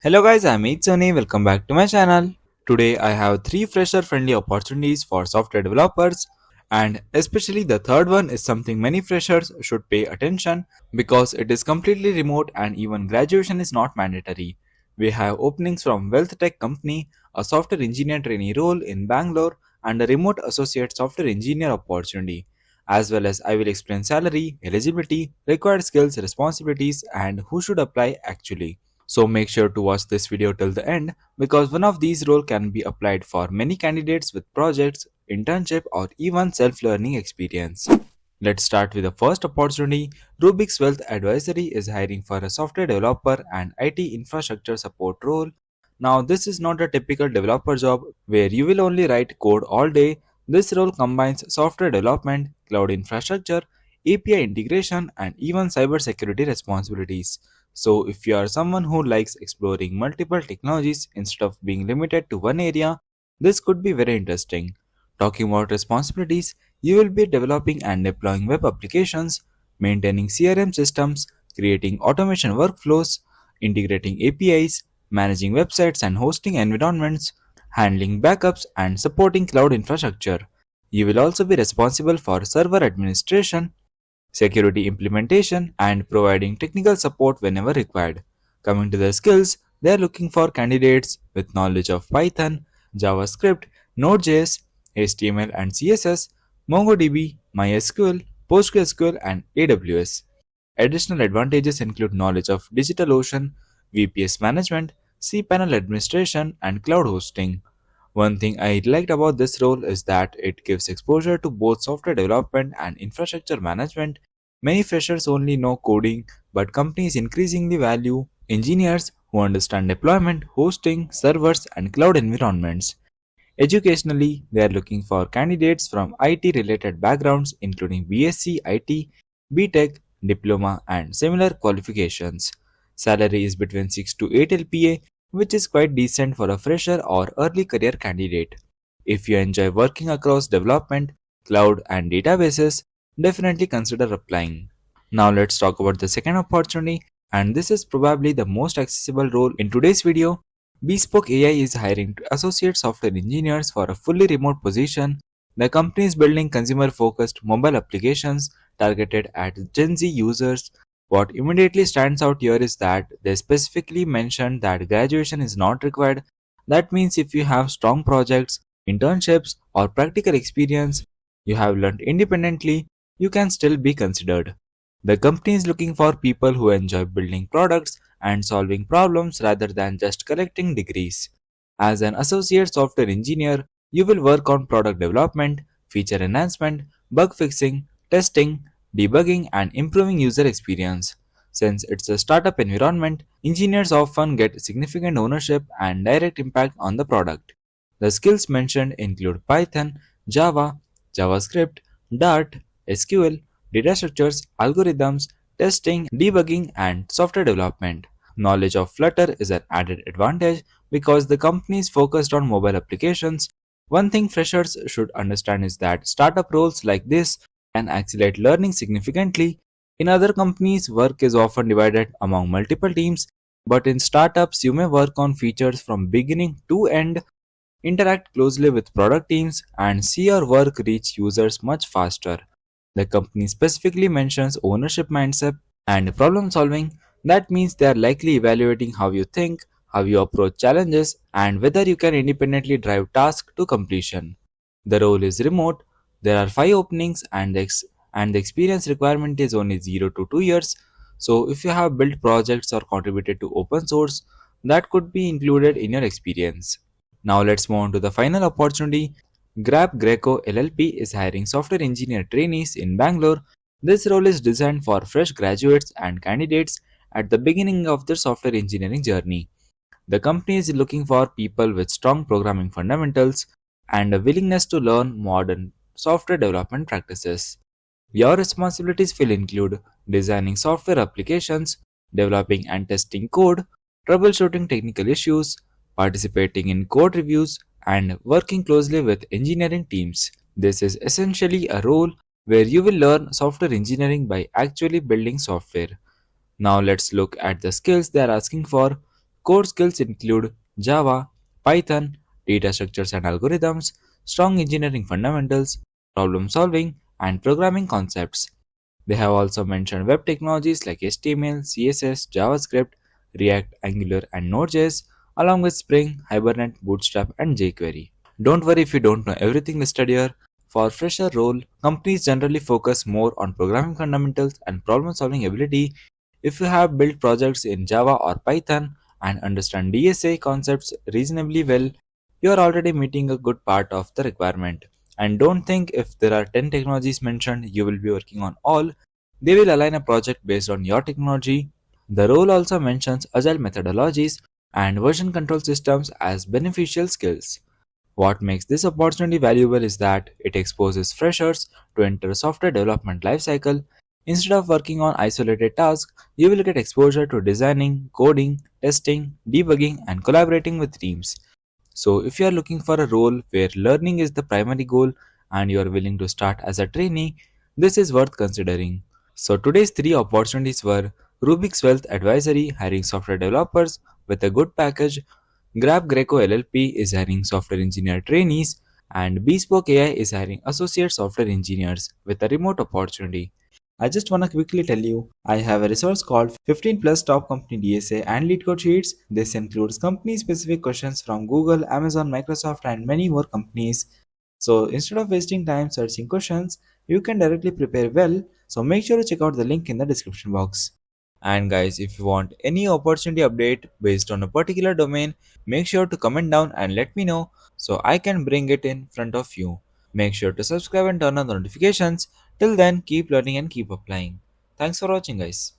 Hello guys, I'm Sony. Welcome back to my channel. Today I have three fresher friendly opportunities for software developers, and especially the third one is something many freshers should pay attention because it is completely remote and even graduation is not mandatory. We have openings from Wealth Tech Company, a software engineer trainee role in Bangalore, and a remote associate software engineer opportunity. As well as I will explain salary, eligibility, required skills, responsibilities, and who should apply actually. So make sure to watch this video till the end because one of these roles can be applied for many candidates with projects, internship or even self-learning experience. Let's start with the first opportunity. Rubix Wealth Advisory is hiring for a software developer and IT infrastructure support role. Now, this is not a typical developer job where you will only write code all day. This role combines software development, cloud infrastructure, API integration, and even cybersecurity responsibilities. So, if you are someone who likes exploring multiple technologies instead of being limited to one area, this could be very interesting. Talking about responsibilities, you will be developing and deploying web applications, maintaining CRM systems, creating automation workflows, integrating APIs, managing websites and hosting environments, handling backups, and supporting cloud infrastructure. You will also be responsible for server administration, security implementation, and providing technical support whenever required. Coming to the skills, they are looking for candidates with knowledge of Python, JavaScript, Node.js, HTML and CSS, MongoDB, MySQL, PostgreSQL, and AWS. Additional advantages include knowledge of DigitalOcean, VPS management, cPanel administration, and cloud hosting. One thing I liked about this role is that it gives exposure to both software development and infrastructure management. Many freshers only know coding, but companies increasingly value engineers who understand deployment, hosting, servers, and cloud environments. Educationally, they are looking for candidates from IT related backgrounds, including BSc, IT, BTech, diploma, and similar qualifications. Salary is between 6 to 8 LPA, which is quite decent for a fresher or early career candidate. If you enjoy working across development, cloud, and databases, definitely consider applying. Now, let's talk about the second opportunity, and this is probably the most accessible role in today's video. Bespoke AI is hiring associate software engineers for a fully remote position. The company is building consumer focused mobile applications targeted at Gen Z users. What immediately stands out here is that they specifically mentioned that graduation is not required. That means if you have strong projects, internships, or practical experience you have learned independently, you can still be considered. The company is looking for people who enjoy building products and solving problems rather than just collecting degrees. As an associate software engineer, you will work on product development, feature enhancement, bug fixing, testing, debugging, and improving user experience. Since it's a startup environment, engineers often get significant ownership and direct impact on the product. The skills mentioned include Python, Java, JavaScript, Dart, SQL, data structures, algorithms, testing, debugging, and software development. Knowledge of Flutter is an added advantage because the company is focused on mobile applications. One thing freshers should understand is that startup roles like this can accelerate learning significantly. In other companies, work is often divided among multiple teams, but in startups, you may work on features from beginning to end, interact closely with product teams, and see your work reach users much faster. The company specifically mentions ownership mindset and problem solving. That means they are likely evaluating how you think, how you approach challenges, and whether you can independently drive tasks to completion. The role is remote. There are 5 openings, and the experience requirement is only 0 to 2 years. So, if you have built projects or contributed to open source, that could be included in your experience. Now, let's move on to the final opportunity. Grab Greco LLP is hiring software engineer trainees in Bangalore. This role is designed for fresh graduates and candidates at the beginning of their software engineering journey. The company is looking for people with strong programming fundamentals and a willingness to learn modern software development practices. Your responsibilities will include designing software applications, developing and testing code, troubleshooting technical issues, participating in code reviews, and working closely with engineering teams. This is essentially a role where you will learn software engineering by actually building software. Now let's look at the skills they are asking for. core skills include Java, Python, data structures and algorithms, strong engineering fundamentals, problem solving, and programming concepts. They have also mentioned web technologies like HTML, CSS, JavaScript, React, Angular, and Node.js, along with Spring, Hibernate, Bootstrap, and jQuery. Don't worry if you don't know everything listed here. For fresher role, companies generally focus more on programming fundamentals and problem solving ability. If you have built projects in Java or Python and understand DSA concepts reasonably well, you are already meeting a good part of the requirement. And don't think if there are 10 technologies mentioned, you will be working on all. They will align a project based on your technology. The role also mentions agile methodologies and version control systems as beneficial skills. What makes this opportunity valuable is that it exposes freshers to enter a software development lifecycle. Instead of working on isolated tasks, you will get exposure to designing, coding, testing, debugging, and collaborating with teams. So, if you are looking for a role where learning is the primary goal and you are willing to start as a trainee, this is worth considering. So, today's three opportunities were Rubix Wealth Advisory hiring software developers with a good package, Grab Greco LLP is hiring software engineer trainees, and Bespoke AI is hiring associate software engineers with a remote opportunity. I just want to quickly tell you, I have a resource called 15 plus top company DSA and LeetCode sheets. This includes company specific questions from Google, Amazon, Microsoft, and many more companies. So instead of wasting time searching questions, you can directly prepare well. So make sure to check out the link in the description box. And guys, if you want any opportunity update based on a particular domain, make sure to comment down and let me know so I can bring it in front of you. Make sure to subscribe and turn on the notifications. Till then, keep learning and keep applying. Thanks for watching, guys.